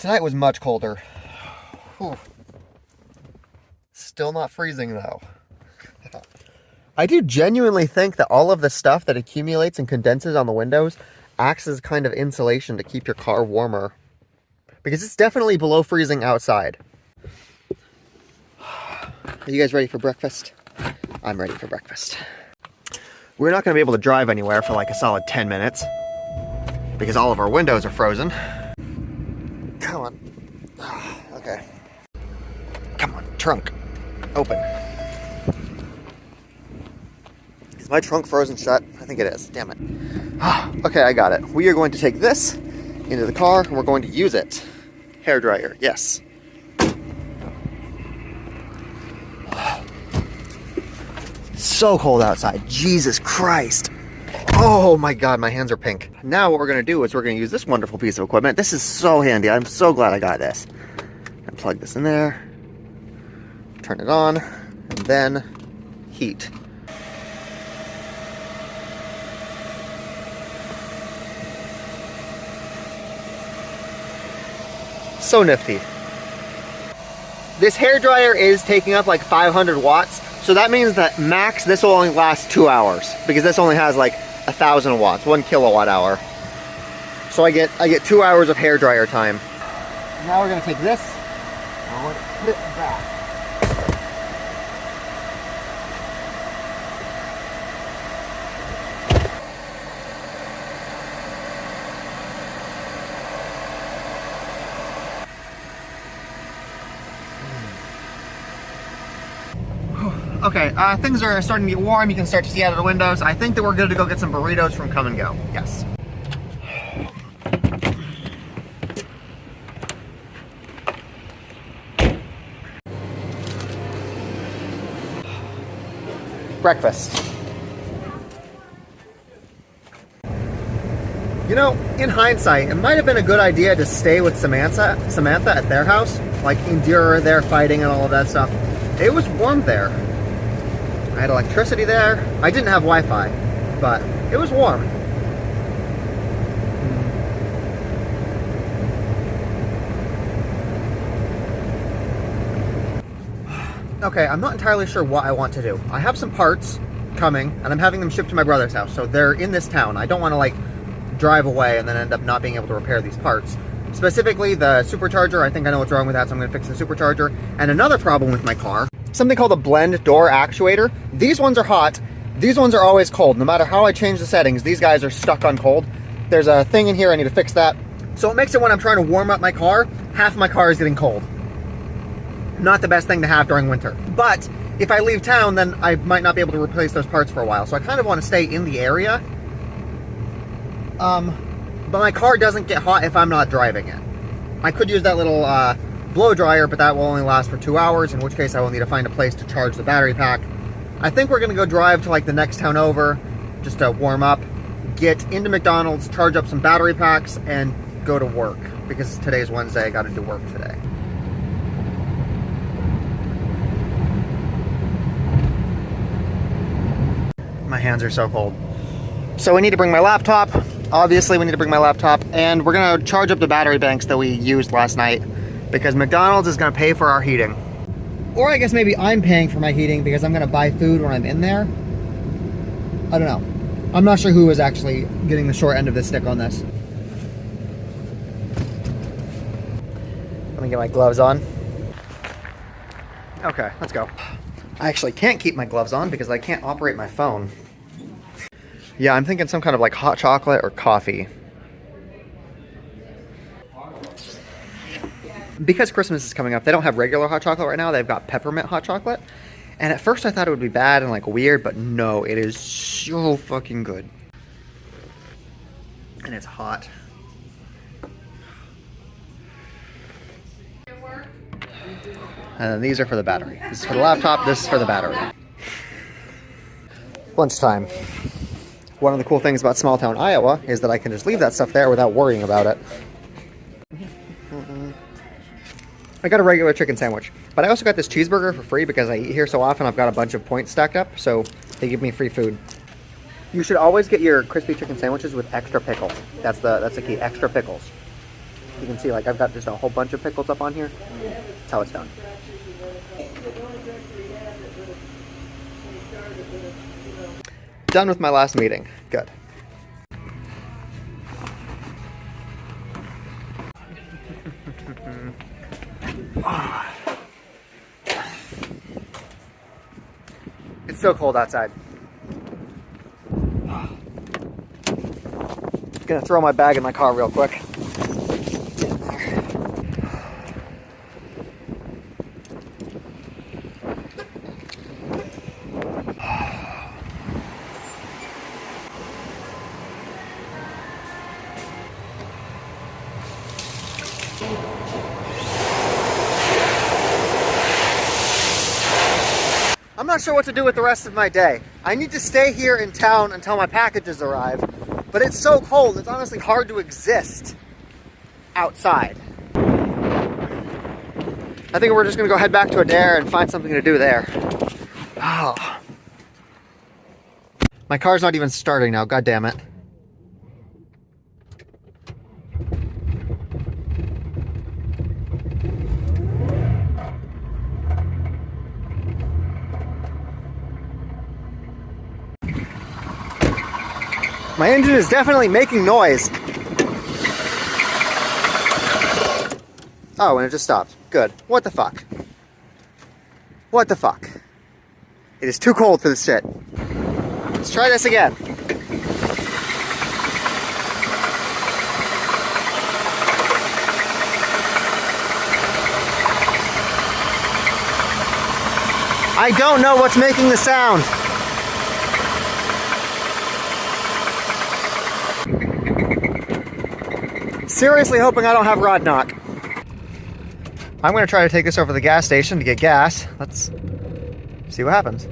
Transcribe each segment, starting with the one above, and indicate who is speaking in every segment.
Speaker 1: Tonight was much colder. Whew. Still not freezing though. I do genuinely think that all of the stuff that accumulates and condenses on the windows acts as kind of insulation to keep your car warmer. Because it's definitely below freezing outside. Are you guys ready for breakfast? I'm ready for breakfast. We're not going to be able to drive anywhere for like a solid 10 minutes. Because all of our windows are frozen. Come on. Okay. Come on, trunk. Open. Is my trunk frozen shut? I think it is. Damn it. Okay, I got it. We are going to take this into the car and we're going to use it. Hairdryer, yes. So cold outside. Jesus Christ. Oh my God, my hands are pink. Now what we're going to do is we're going to use this wonderful piece of equipment. This is so handy. I'm so glad I got this. And plug this in there. Turn it on. And then heat. So nifty. This hairdryer is taking up like 500 watts. So that means that max this will only last 2 hours. Because this only has like 1,000 watts, 1 kilowatt hour. So I get 2 hours of hairdryer time. Now we're gonna take this and we're gonna put it back. Okay, things are starting to get warm. You can start to see out of the windows. I think that we're good to go get some burritos from Come and Go. Yes. Breakfast. You know, in hindsight, it might have been a good idea to stay with Samantha at their house. Like, endure their fighting and all of that stuff. It was warm there. I had electricity there. I didn't have Wi-Fi, but it was warm. Okay, I'm not entirely sure what I want to do. I have some parts coming, and I'm having them shipped to my brother's house, so they're in this town. I don't want to, like, drive away and then end up not being able to repair these parts. Specifically, the supercharger, I think I know what's wrong with that, so I'm going to fix the supercharger. And another problem with my car, something called a blend door actuator. These ones are hot. These ones are always cold. No matter how I change the settings, these guys are stuck on cold. There's a thing in here, I need to fix that. So it makes it when I'm trying to warm up my car, half my car is getting cold. Not the best thing to have during winter. But if I leave town, then I might not be able to replace those parts for a while. So I kind of want to stay in the area. But my car doesn't get hot if I'm not driving it. I could use that little blow dryer, but that will only last for 2 hours, in which case I will need to find a place to charge the battery pack. I think we're going to go drive to like the next town over, just to warm up, get into McDonald's, charge up some battery packs, and go to work. Because today's Wednesday, I got to do work today. My hands are so cold. So we need to bring my laptop. Obviously, we need to bring my laptop, and we're going to charge up the battery banks that we used last night because McDonald's is going to pay for our heating. Or I guess maybe I'm paying for my heating because I'm going to buy food when I'm in there. I don't know. I'm not sure who is actually getting the short end of the stick on this. Let me get my gloves on. Okay, let's go. I actually can't keep my gloves on because I can't operate my phone. Yeah, I'm thinking some kind of like hot chocolate or coffee. Because Christmas is coming up, they don't have regular hot chocolate right now. They've got peppermint hot chocolate. And at first I thought it would be bad and like weird, but no, it is so fucking good. And it's hot. And then these are for the battery. This is for the laptop, this is for the battery. Lunchtime. One of the cool things about small town Iowa is that I can just leave that stuff there without worrying about it. I got a regular chicken sandwich, but I also got this cheeseburger for free because I eat here so often. I've got a bunch of points stacked up, so they give me free food. You should always get your crispy chicken sandwiches with extra pickles. That's the key, extra pickles. You can see, like, I've got just a whole bunch of pickles up on here. That's how it's done. Done with my last meeting. Good. It's so cold outside. Gonna throw my bag in my car real quick. I'm not sure what to do with the rest of my day. I need to stay here in town until my packages arrive, but it's so cold, it's honestly hard to exist outside. I think we're just gonna go head back to Adair and find something to do there. Oh. My car's not even starting now, god damn it. My engine is definitely making noise. Oh, and it just stopped. Good. What the fuck? What the fuck? It is too cold for this shit. Let's try this again. I don't know what's making the sound. Seriously hoping I don't have rod knock. I'm going to try to take this over to the gas station to get gas. Let's see what happens.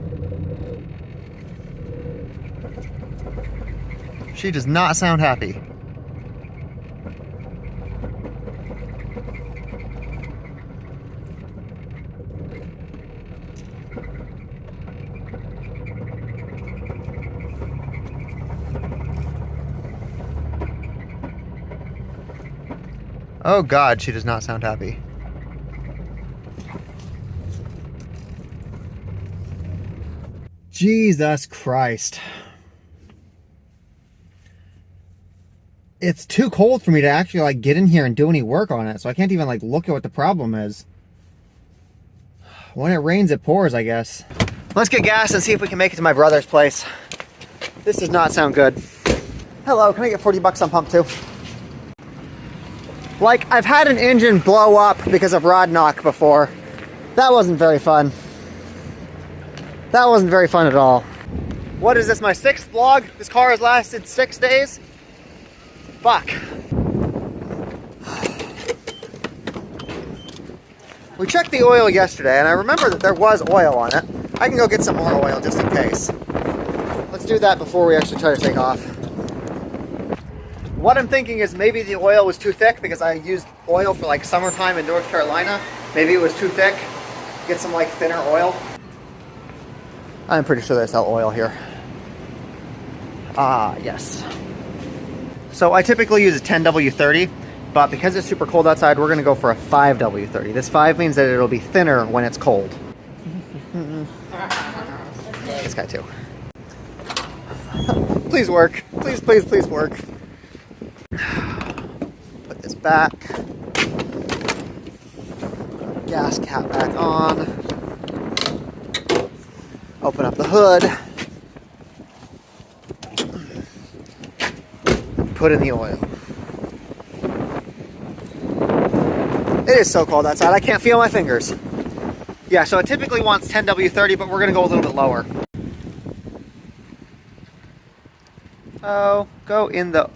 Speaker 1: She does not sound happy. Oh God, she does not sound happy. Jesus Christ. It's too cold for me to actually like get in here and do any work on it, so I can't even like look at what the problem is. When it rains, it pours, I guess. Let's get gas and see if we can make it to my brother's place. This does not sound good. Hello, can I get 40 bucks on pump 2? Like, I've had an engine blow up because of rod knock before. That wasn't very fun. That wasn't very fun at all. What is this, my 6th vlog? This car has lasted 6 days? Fuck. We checked the oil yesterday, and I remember that there was oil on it. I can go get some more oil just in case. Let's do that before we actually try to take off. What I'm thinking is maybe the oil was too thick because I used oil for like summertime in North Carolina. Maybe it was too thick. Get some like thinner oil. I'm pretty sure they sell oil here. Ah, yes. So I typically use a 10W30, but because it's super cold outside, we're gonna go for a 5W30. This 5 means that it'll be thinner when it's cold. This guy too. Please work. Please, please, please work. Put this back. Gas cap back on. Open up the hood. Put in the oil. It is so cold outside, I can't feel my fingers. Yeah, so it typically wants 10W30, but we're gonna go a little bit lower. Oh, go in the...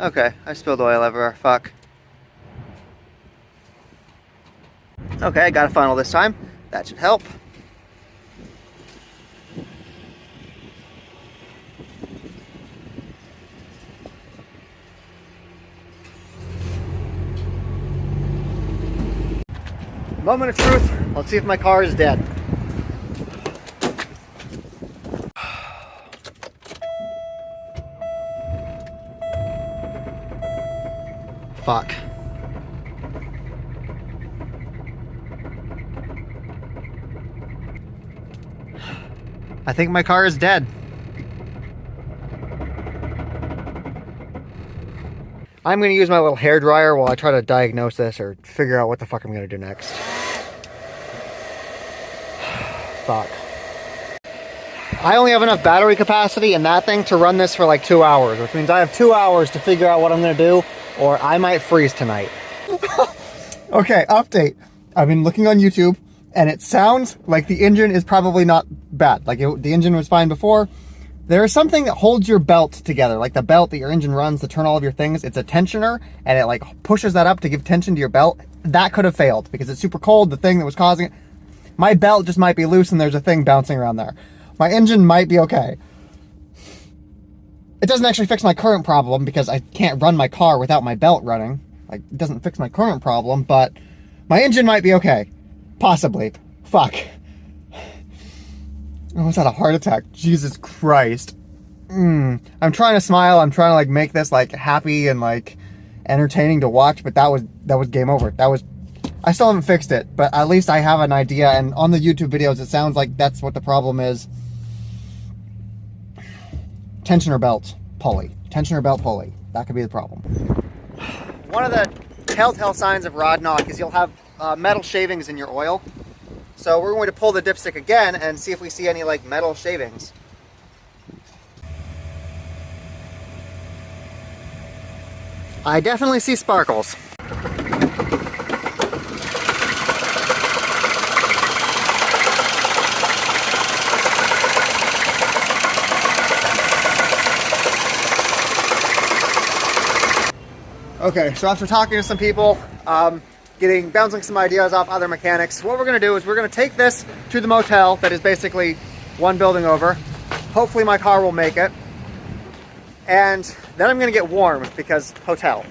Speaker 1: Okay, I spilled oil everywhere, fuck. Okay, I got a funnel this time. That should help. Moment of truth. Let's see if my car is dead. Fuck. I think my car is dead. I'm gonna use my little hair dryer while I try to diagnose this or figure out what the fuck I'm gonna do next. Fuck. I only have enough battery capacity in that thing to run this for like 2 hours, which means I have 2 hours to figure out what I'm gonna do, or I might freeze tonight. Okay, update. I've been looking on YouTube, and it sounds like the engine is probably not bad. Like the engine was fine before. There is something that holds your belt together, like the belt that your engine runs to turn all of your things. It's a tensioner, and it like pushes that up to give tension to your belt. That could have failed because it's super cold, the thing that was causing it. My belt just might be loose and there's a thing bouncing around there. My engine might be okay. It doesn't actually fix my current problem because I can't run my car without my belt running. Like, it doesn't fix my current problem, but my engine might be okay. Possibly. Fuck. I almost had a heart attack. Jesus Christ. I'm trying to smile. I'm trying to like make this like happy and like entertaining to watch, but that was game over. I still haven't fixed it, but at least I have an idea, and on the YouTube videos it sounds like that's what the problem is. Tensioner belt pulley. Tensioner belt pulley. That could be the problem. One of the telltale signs of rod knock is you'll have metal shavings in your oil. So we're going to pull the dipstick again and see if we see any like metal shavings. I definitely see sparkles. Okay, so after talking to some people, bouncing some ideas off other mechanics, what we're going to do is we're going to take this to the motel that is basically one building over. Hopefully my car will make it. And then I'm going to get warm because hotel.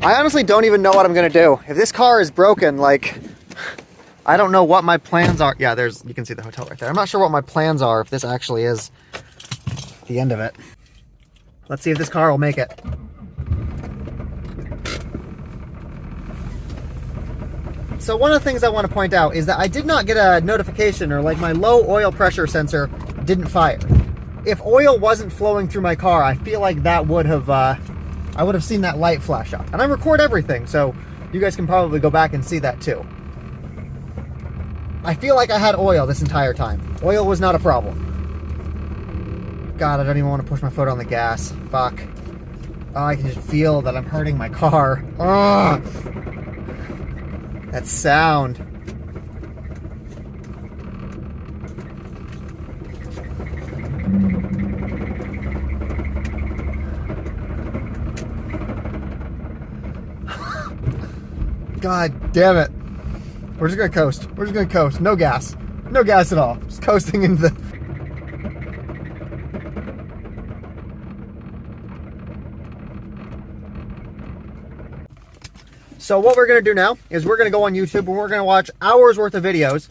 Speaker 1: I honestly don't even know what I'm going to do. If this car is broken, like, I don't know what my plans are. Yeah, you can see the hotel right there. I'm not sure what my plans are if this actually is the end of it. Let's see if this car will make it. So one of the things I want to point out is that I did not get a notification, or like my low oil pressure sensor didn't fire. If oil wasn't flowing through my car, I feel like that would have, I would have seen that light flash up. And I record everything, so you guys can probably go back and see that too. I feel like I had oil this entire time. Oil was not a problem. God, I don't even want to push my foot on the gas. Fuck. Oh, I can just feel that I'm hurting my car. Ugh. That sound. God damn it. We're just gonna coast. We're just gonna coast. No gas. No gas at all. Just coasting into the... So what we're going to do now is we're going to go on YouTube and we're going to watch hours worth of videos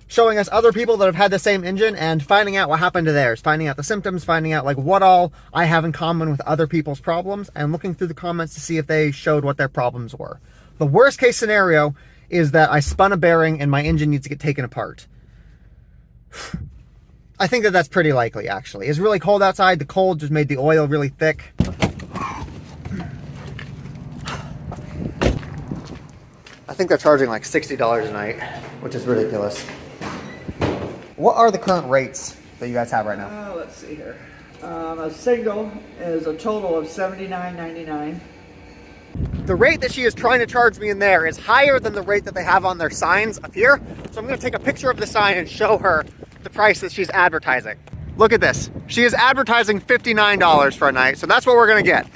Speaker 1: showing us other people that have had the same engine and finding out what happened to theirs, finding out the symptoms, finding out like what all I have in common with other people's problems, and looking through the comments to see if they showed what their problems were. The worst case scenario is that I spun a bearing and my engine needs to get taken apart. I think that that's pretty likely, actually. It's really cold outside. The cold just made the oil really thick. I think they're charging like $60 a night, which is ridiculous. What are the current rates that you guys have right now?
Speaker 2: Let's see here. A single is a total of $79.99.
Speaker 1: The rate that she is trying to charge me in there is higher than the rate that they have on their signs up here. So I'm going to take a picture of the sign and show her the price that she's advertising. Look at this. She is advertising $59 for a night, so that's what we're going to get.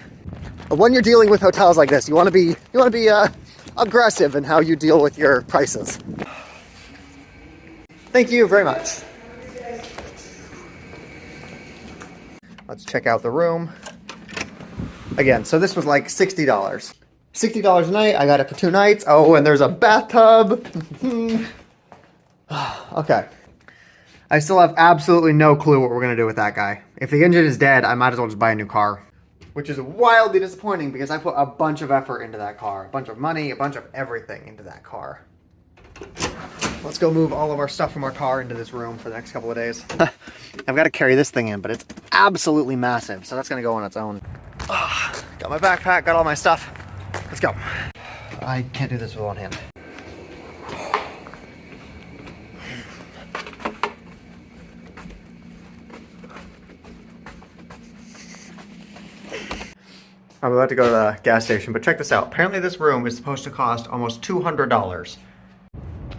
Speaker 1: When you're dealing with hotels like this, you want to be aggressive in how you deal with your prices. Thank you very much. Let's check out the room. Again, so this was like $60. $60 a night, I got it for 2 nights. Oh, and there's a bathtub. Okay. I still have absolutely no clue what we're gonna do with that guy. If the engine is dead, I might as well just buy a new car. which is wildly disappointing because I put a bunch of effort into that car, a bunch of money, a bunch of everything into that car. Let's go move all of our stuff from our car into this room for the next couple of days. I've got to carry this thing in, but it's absolutely massive, so that's going to go on its own. Got my backpack, got all my stuff. Let's go. I can't do this with one hand. I'm about to go to the gas station, but check this out. Apparently this room is supposed to cost almost $200.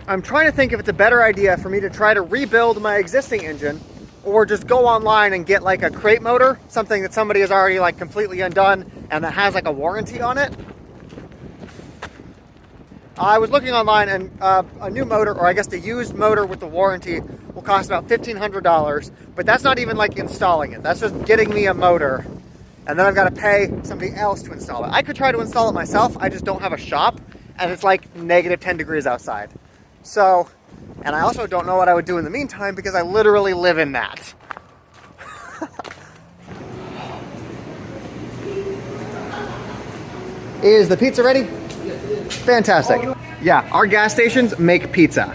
Speaker 1: I'm trying to think if it's a better idea for me to try to rebuild my existing engine or just go online and get like a crate motor, something that somebody has already like completely undone and that has like a warranty on it. I was looking online and a new motor, or I guess the used motor with the warranty, will cost about $1,500, but that's not even like installing it. That's just getting me a motor. And then I've got to pay somebody else to install it. I could try to install it myself, I just don't have a shop, and it's like negative 10 degrees outside. So, and I also don't know what I would do in the meantime because I literally live in that. Is the pizza ready? Fantastic. Yeah, our gas stations make pizza.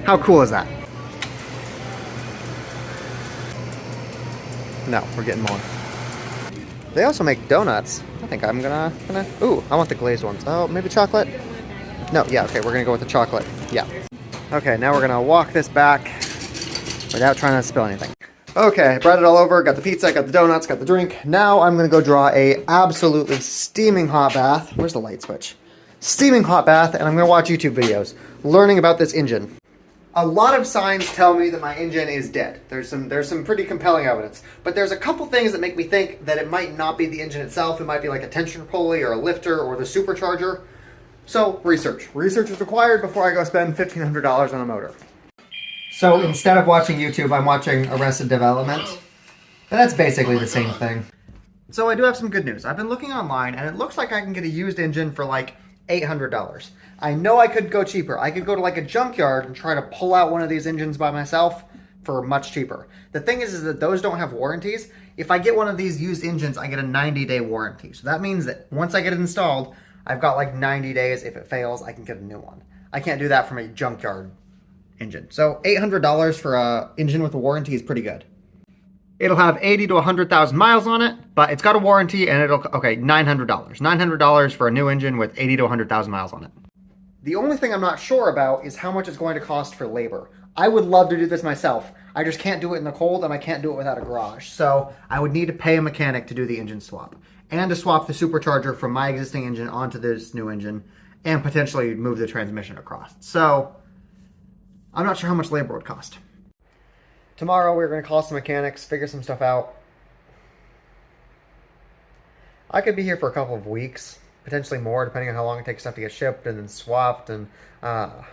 Speaker 1: How cool is that? No, we're getting more. They also make donuts. I think I'm gonna, ooh, I want the glazed ones. Oh, maybe chocolate? No, yeah, okay, we're gonna go with the chocolate. Yeah. Okay, now we're gonna walk this back without trying to spill anything. Okay, brought it all over, got the pizza, got the donuts, got the drink. Now I'm gonna go draw a absolutely steaming hot bath. Where's the light switch? Steaming hot bath, and I'm gonna watch YouTube videos, learning about this engine. A lot of signs tell me that my engine is dead. There's some pretty compelling evidence, but there's a couple things that make me think that it might not be the engine itself. It might be like a tension pulley or a lifter or the supercharger. So research. Research is required before I go spend $1,500 on a motor. So instead of watching YouTube, I'm watching Arrested Development. And that's basically the same thing. So I do have some good news. I've been looking online and it looks like I can get a used engine for like $800. I know I could go cheaper. I could go to like a junkyard and try to pull out one of these engines by myself for much cheaper. The thing is that those don't have warranties. If I get one of these used engines, I get a 90-day warranty. So that means that once I get it installed, I've got like 90 days. If it fails, I can get a new one. I can't do that from a junkyard engine. So $800 for a engine with a warranty is pretty good. It'll have 80 to 100,000 miles on it, but it's got a warranty and it'll, okay, $900. $900 for a new engine with 80 to 100,000 miles on it. The only thing I'm not sure about is how much it's going to cost for labor. I would love to do this myself. I just can't do it in the cold and I can't do it without a garage. So I would need to pay a mechanic to do the engine swap and to swap the supercharger from my existing engine onto this new engine and potentially move the transmission across. So I'm not sure how much labor would cost. Tomorrow we're going to call some mechanics, figure some stuff out. I could be here for a couple of weeks, potentially more, depending on how long it takes stuff to get shipped and then swapped. And I'm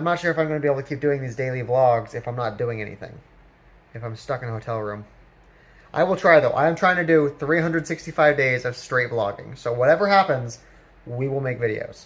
Speaker 1: not sure if I'm going to be able to keep doing these daily vlogs if I'm not doing anything, if I'm stuck in a hotel room. I will try though. I am trying to do 365 days of straight vlogging. So whatever happens, we will make videos.